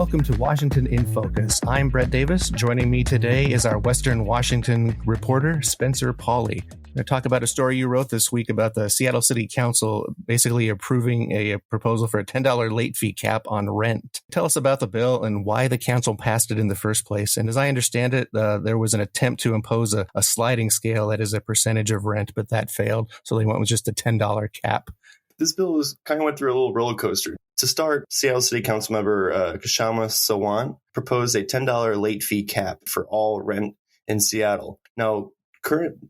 welcome to Washington in Focus. I'm Brett Davis. Joining me today is our Western Washington reporter, Spencer Pauley. We're going to talk about a story you wrote this week about the Seattle City Council basically approving a proposal for a $10 late fee cap on rent. Tell us about the bill and why the council passed it in the first place. And as I understand it, there was an attempt to impose a sliding scale that is a percentage of rent, but that failed. So they went with just a $10 cap. This bill kind of went through a little roller coaster. To start, Seattle City Council member Kshama Sawant proposed a $10 late fee cap for all rent in Seattle. Now,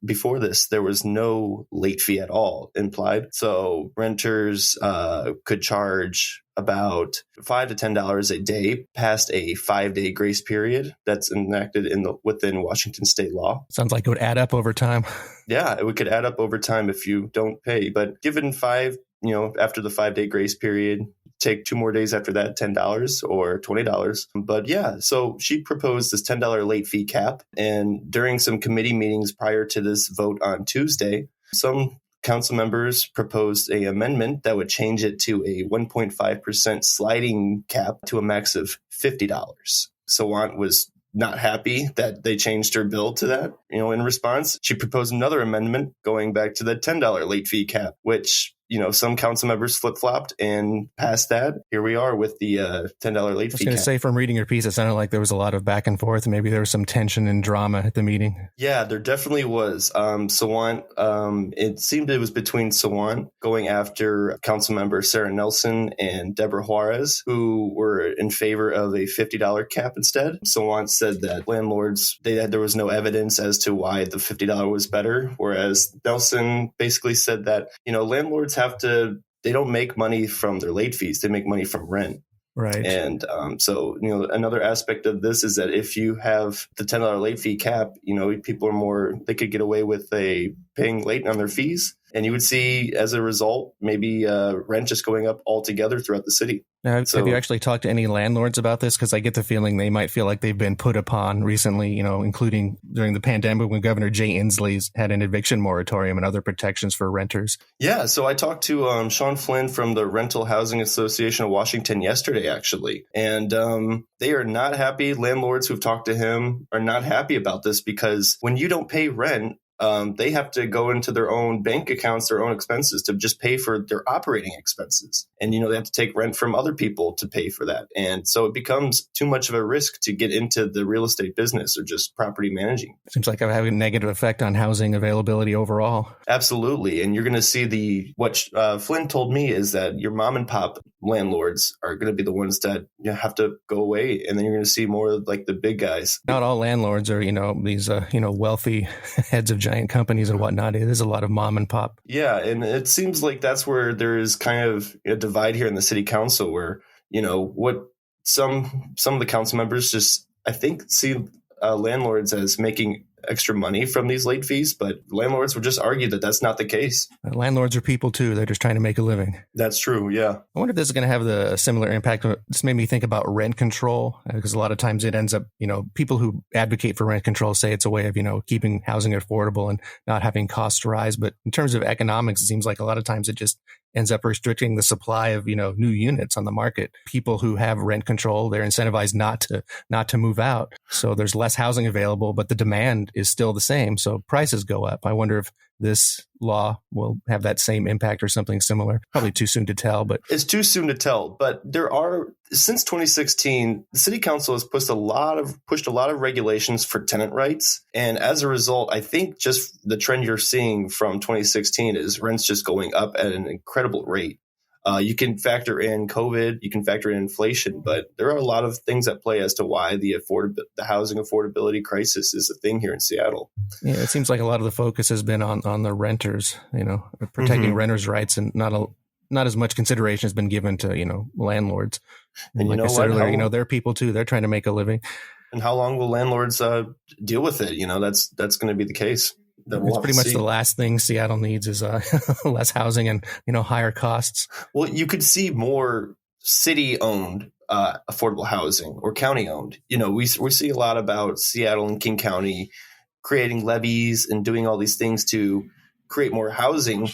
before this, there was no late fee at all implied. So renters could charge about $5 to $10 a day past a 5-day grace period that's enacted within Washington state law. Sounds like it would add up over time. Yeah, it could add up over time if you don't pay. But given after the 5-day grace period, take 2 more days after that, $10 or $20. But yeah, so she proposed this $10 late fee cap. And during some committee meetings prior to this vote on Tuesday, some council members proposed an amendment that would change it to a 1.5% sliding cap to a max of $50. Sawant was not happy that they changed her bill to that. In response, she proposed another amendment going back to the $10 late fee cap, which some council members flip-flopped and passed that. Here we are with the $10 late fee cap. I was going to say, from reading your piece, it sounded like there was a lot of back and forth. Maybe there was some tension and drama at the meeting. Yeah, there definitely was. Sawant, it seemed it was between Sawant going after council member Sarah Nelson and Deborah Juarez, who were in favor of a $50 cap instead. Sawant said that landlords, there was no evidence as to why the $50 was better, whereas Nelson basically said that, landlords they don't make money from their late fees. They make money from rent. Right. And so another aspect of this is that if you have the $10 late fee cap, people they could get away with paying late on their fees. And you would see, as a result, maybe rent just going up altogether throughout the city. Now, have you actually talked to any landlords about this? Because I get the feeling they might feel like they've been put upon recently, including during the pandemic when Governor Jay Inslee's had an eviction moratorium and other protections for renters. Yeah, so I talked to Sean Flynn from the Rental Housing Association of Washington yesterday, actually. And they are not happy. Landlords who've talked to him are not happy about this because when you don't pay rent, they have to go into their own bank accounts, their own expenses to just pay for their operating expenses. And, they have to take rent from other people to pay for that. And so it becomes too much of a risk to get into the real estate business or just property managing. Seems like it having a negative effect on housing availability overall. Absolutely. And you're going to see what Flynn told me is that your mom and pop landlords are going to be the ones that have to go away. And then you're going to see more like the big guys. Not all landlords are, these, wealthy heads of giant companies and whatnot. It is a lot of mom and pop. Yeah. And it seems like that's where there is kind of a divide here in the city council where, what some of the council members just, I think, see landlords as making extra money from these late fees, but landlords would just argue that that's not the case. Landlords are people too. They're just trying to make a living. That's true. Yeah. I wonder if this is going to have a similar impact. This made me think about rent control because a lot of times it ends up, people who advocate for rent control say it's a way of, keeping housing affordable and not having costs rise. But in terms of economics, it seems like a lot of times it just ends up restricting the supply of, new units on the market. People who have rent control, they're incentivized not to move out. So there's less housing available, but the demand is still the same. So prices go up. I wonder if this law will have that same impact or something similar. Probably too soon to tell, but it's too soon to tell. But since 2016, the city council has pushed a lot of regulations for tenant rights. And as a result, I think just the trend you're seeing from 2016 is rents just going up at an incredible rate. You can factor in COVID, you can factor in inflation, but there are a lot of things at play as to why the housing affordability crisis is a thing here in Seattle. Yeah, it seems like a lot of the focus has been on the renters, protecting renters' rights, and not as much consideration has been given to, landlords. And like I said earlier, they're people too. They're trying to make a living. And how long will landlords deal with it? That's going to be the case. It's pretty much the last thing Seattle needs is less housing and, higher costs. Well, you could see more city-owned affordable housing or county-owned. We see a lot about Seattle and King County creating levies and doing all these things to create more housing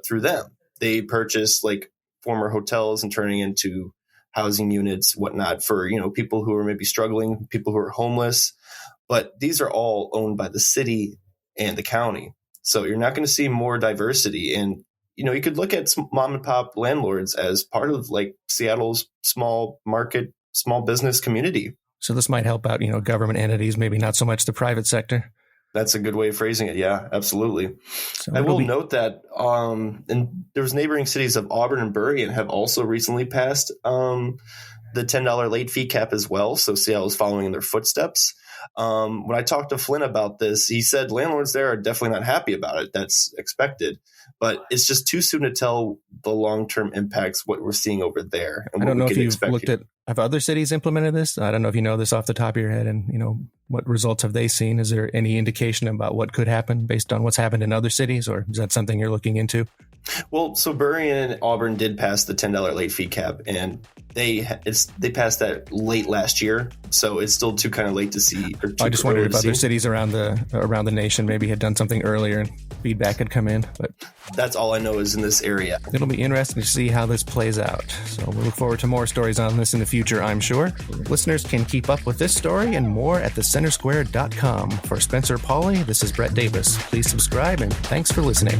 through them. They purchase like former hotels and turning into housing units, whatnot, for, people who are maybe struggling, people who are homeless. But these are all owned by the city and the county. So you're not going to see more diversity. And, you could look at mom and pop landlords as part of like Seattle's small market, small business community. So this might help out, government entities, maybe not so much the private sector. That's a good way of phrasing it. Yeah, absolutely. So I will note that and there was neighboring cities of Auburn and Burien have also recently passed the $10 late fee cap as well. So Seattle is following in their footsteps. When I talked to Flynn about this, he said landlords there are definitely not happy about it. That's expected. But it's just too soon to tell the long-term impacts, what we're seeing over there. And I don't know if you've looked at, have other cities implemented this? I don't know if you know this off the top of your head, and, what results have they seen? Is there any indication about what could happen based on what's happened in other cities, or is that something you're looking into? Well, so Burien and Auburn did pass the $10 late fee cap, and they passed that late last year. So it's still too kind of late to see. I just wondered if other cities around the nation maybe had done something earlier and feedback had come in. But that's all I know is in this area. It'll be interesting to see how this plays out. So we'll look forward to more stories on this in the future, I'm sure. Listeners can keep up with this story and more at thecentersquare.com. For Spencer Pauly, this is Brett Davis. Please subscribe, and thanks for listening.